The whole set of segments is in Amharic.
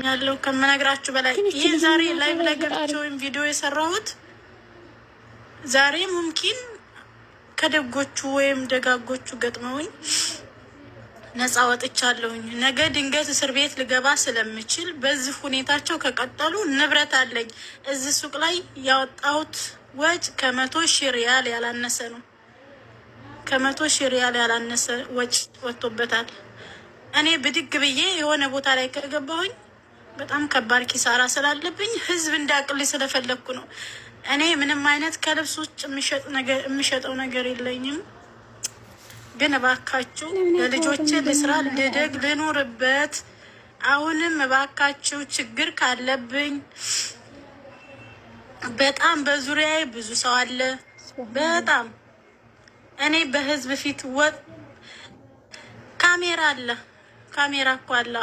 ያለው ከመነግራችሁ በላይ ይሄ ዛሬ ላይቭ ላይ ገብቼ ቪዲዮ የሰራሁት ዛሬ ሙምኪን ከደጎቹ ወይም ደጋጎቹ ገጥመውኝ ነፃ ወጥቻለሁኝ። ነገ ድንገት እስር ቤት ልገባ ስለምችል በዚህ ሁኔታቸው ከቀጠሉ ንብረት አለኝ። እዚህ ሱቅ ላይ ያወጣሁት ወጭ ከ100,000 ሪያል ያላነሰ ነው። ከ100,000 ሪያል ያላነሰ ወጭ ወጥቶበታል። እኔ ብድግ ብዬ የሆነ ቦታ ላይ ከገባሁኝ በጣም ከባድ ኪሳራ ስላለብኝ ህዝብ እንዳቅልኝ ስለፈለግኩ ነው። እኔ ምንም አይነት ከልብስ ውጭ የሚሸጠው ነገር የለኝም። ግን እባካችሁ ለልጆቼ ልስራ፣ ልደግ፣ ልኑርበት። አሁንም እባካችሁ ችግር ካለብኝ በጣም በዙሪያዬ ብዙ ሰው አለ። በጣም እኔ በህዝብ ፊት ካሜራ አለ፣ ካሜራ እኮ አለ።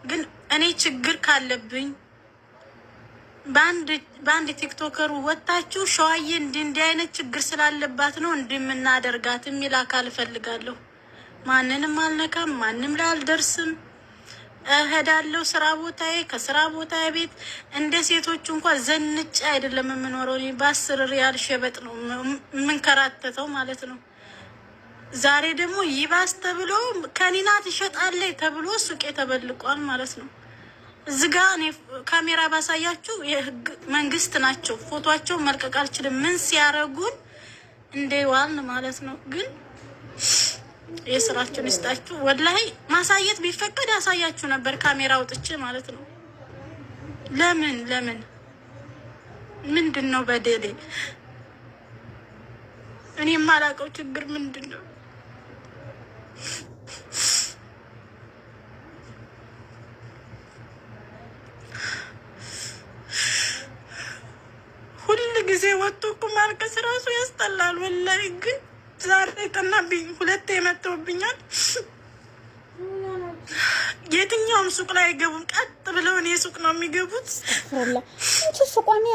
ግን እኔ ችግር ካለብኝ በአንድ ቲክቶከሩ ወጣችሁ ሸዋዬ እንዲህ አይነት ችግር ስላለባት ነው እንደምናደርጋት የሚል አካል እፈልጋለሁ። ማንንም አልነካም፣ ማንም ላይ አልደርስም። እሄዳለሁ ስራ ቦታዬ፣ ከስራ ቦታዬ ቤት እንደ ሴቶቹ እንኳን ዘንጬ አይደለም የምኖረው። እኔ በ10 ሪያል ሸበጥ ነው የምንከራተተው ማለት ነው። ዛሬ ደግሞ ይባስ ተብሎ ከኒና ትሸጣለች ተብሎ ሱቄ ተበልቋል ማለት ነው። እዚህ ጋ እኔ ካሜራ ባሳያችሁ የህግ መንግስት ናቸው። ፎቶአቸው መልቀቅ አልችልም። ምን ሲያረጉን እንደዋልን ማለት ነው። ግን የስራችሁን ይስጣችሁ። ወላሂ ማሳየት ቢፈቀድ ያሳያችሁ ነበር፣ ካሜራ አውጥቼ ማለት ነው። ለምን ምንድነው በደሌ? እኔ የማላውቀው ችግር ምንድነው? ጊዜ ወጥቶ እኮ ማልቀስ ራሱ ያስጠላል ወላሂ። ግን ዛሬ ጠናብኝ፣ ሁለቴ መጥተውብኛል። የትኛውም ሱቅ ላይ አይገቡም፣ ቀጥ ብለው እኔ ሱቅ ነው የሚገቡት። ሱቋን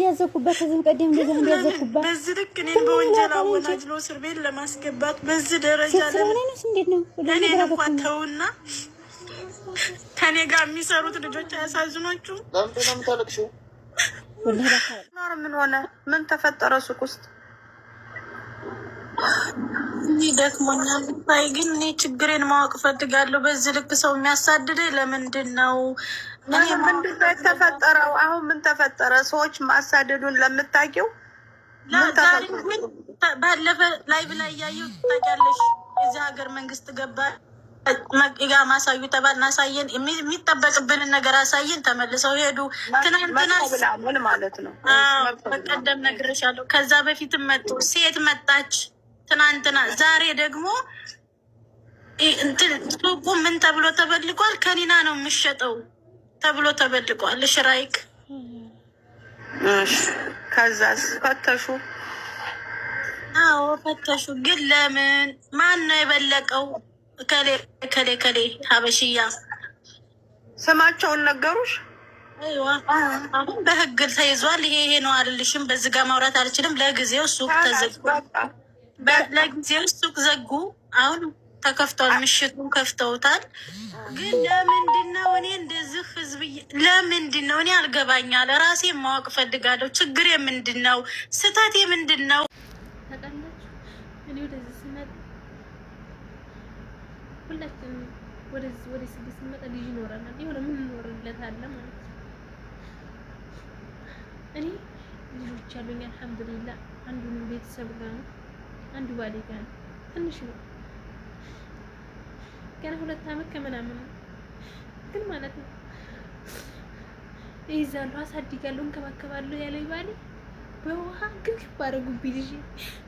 ያዘጉበት እዚህም ቀደም እንደዚህ ያዘጉበት በዚህ ልክ እኔን በወንጀል አወናጅሎ እስር ቤት ለማስገባት በዚህ ደረጃ እኔ እንኳን ተውና ከኔ ጋር የሚሰሩት ልጆች አያሳዝኗችሁም? ለምንድን ነው የምታለቅሽው? ምን ሆነ? ምን ተፈጠረ ሱቅ ውስጥ? እኔ ደክሞኛል። ታይ ግን እኔ ችግሬን ማወቅ ፈልጋለሁ። በዚህ ልክ ሰው የሚያሳድደኝ ለምንድን ነው? ምንድን ነው የተፈጠረው? አሁን ምን ተፈጠረ? ሰዎች ማሳደዱን ለምታውቂው ባለፈ ላይቭ ላይ እያየሁ ታውቂያለሽ። የዚህ ሀገር መንግስት ገባ ጋ ማሳዩ ተባል እናሳየን፣ የሚጠበቅብንን ነገር አሳየን። ተመልሰው ሄዱ። ትናንትና ምን ማለት ነው? በቀደም ነግሬሻለሁ። ከዛ በፊትም መጡ። ሴት መጣች ትናንትና። ዛሬ ደግሞ ሱቁ ምን ተብሎ ተበልቋል? ከኒና ነው የምሸጠው ተብሎ ተበልቋል። ሽራይክ ከዛስ ፈተሹ? አዎ ፈተሹ። ግን ለምን? ማን ነው የበለቀው? ከሌ ሀበሽያ ስማቸውን ነገሩሽ? አሁን በህግ ተይዟል። ይሄ ነው አልልሽም። በዚህ ጋር ማውራት አልችልም። ለጊዜው ሱቅ ተዘጉ። ለጊዜው ሱቅ ዘጉ። አሁን ተከፍቷል። ምሽቱን ከፍተውታል። ግን ለምንድን ነው እኔ እንደዚህ ህዝብ ለምንድን ነው? እኔ አልገባኛል። ራሴ ማወቅ ፈልጋለሁ። ችግሬ ምንድን ነው? ስህተቴ ምንድን ነው? ሁላችንም ወደ ስድስት መጣ ልጅ ይኖረናል። የሆነ ምን ይኖርለት አለ ማለት ነው። እኔ ልጆች ያሉኝ አልሐምዱሊላህ። አንዱን ቤተሰብ ጋር ነው፣ አንዱ ባሌ ጋር ነው። ትንሽ ነው ገና 2 አመት ከምናምን ነው። ግን ማለት ነው ይዛለሁ፣ አሳድጋለሁ፣ እንከባከባለሁ ያለኝ ባሌ በውሃ ግብግብ አደረጉብኝ።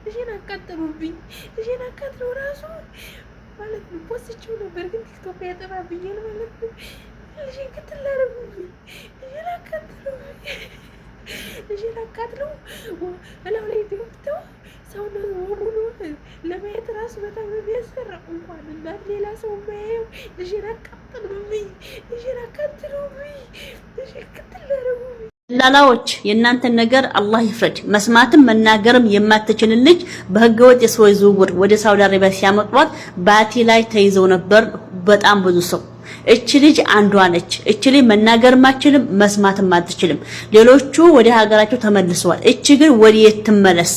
ልጄን አቃጠሉብኝ። ልጄን አቃጥለው ራሱ ማለት ነው ፖስችው ነበር። ግን ቲክቶክ ያጠፋብኝ ነው ማለት ነው። ልጄን ክትል አደረጉብኝ። ልጄን አቃጥለው እላው ላይ ገብተው ሰው ነው ሙሉ ለማየት ራሱ በጣም የሚያስፈራ። እንኳን እናት ሌላ ሰው ማየው ልጄን አቃጥሉብኝ። ልጄን ክትል አደረጉብኝ። ላላዎች የእናንተን ነገር አላህ ይፍረድ። መስማትም መናገርም የማትችል ልጅ በህገወጥ የሰዎች ዝውውር ወደ ሳውዲ አረቢያ ሲያመጧት ባቲ ላይ ተይዘው ነበር በጣም ብዙ ሰው። እቺ ልጅ አንዷ ነች። እቺ ልጅ መናገር ማችልም መስማትም አትችልም። ሌሎቹ ወደ ሀገራቸው ተመልሰዋል። እቺ ግን ወዴት ትመለስ?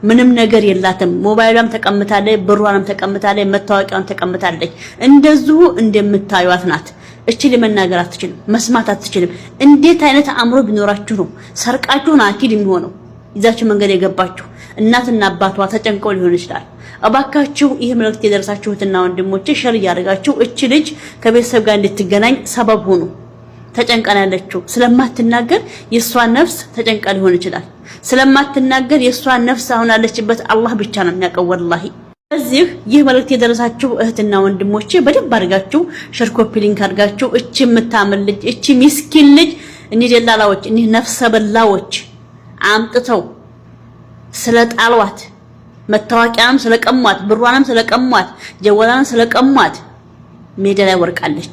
ምንም ነገር የላትም። ሞባይሏም ተቀምጣለች፣ ብሯንም ተቀምጣለች፣ መታወቂያውን ተቀምጣለች። እንደዚሁ እንደምታዩት ናት። እቺ ልጅ መናገር አትችልም፣ መስማት አትችልም። እንዴት አይነት አእምሮ ቢኖራችሁ ነው ሰርቃችሁን አኪድ የሚሆነው ይዛችሁ መንገድ የገባችሁ? እናትና አባቷ ተጨንቀው ሊሆን ይችላል። እባካችሁ ይህ መልእክት የደረሳችሁትና ወንድሞቼ ሸር እያደረጋችሁ እቺ ልጅ ከቤተሰብ ጋር እንድትገናኝ ሰበብ ሁኑ። ተጨንቀን ያለችው ስለማትናገር የሷ ነፍስ ተጨንቃ ሊሆን ይችላል። ስለማትናገር የሷ ነፍስ አሁን ያለችበት አላህ ብቻ ነው የሚያውቀው። ወላሂ ስለዚህ ይህ መልእክት የደረሳችሁ እህትና ወንድሞቼ በደንብ አድርጋችሁ ሸር ኮፒ ሊንክ አድርጋችሁ እቺ የምታምል ልጅ እቺ ሚስኪን ልጅ እኒህ ደላላዎች እኒህ ነፍሰ በላዎች አምጥተው ስለጣሏት መታወቂያም ስለቀሟት ብሯንም ስለቀሟት ጀወላንም ስለቀሟት ሜዳ ላይ ወርቃለች።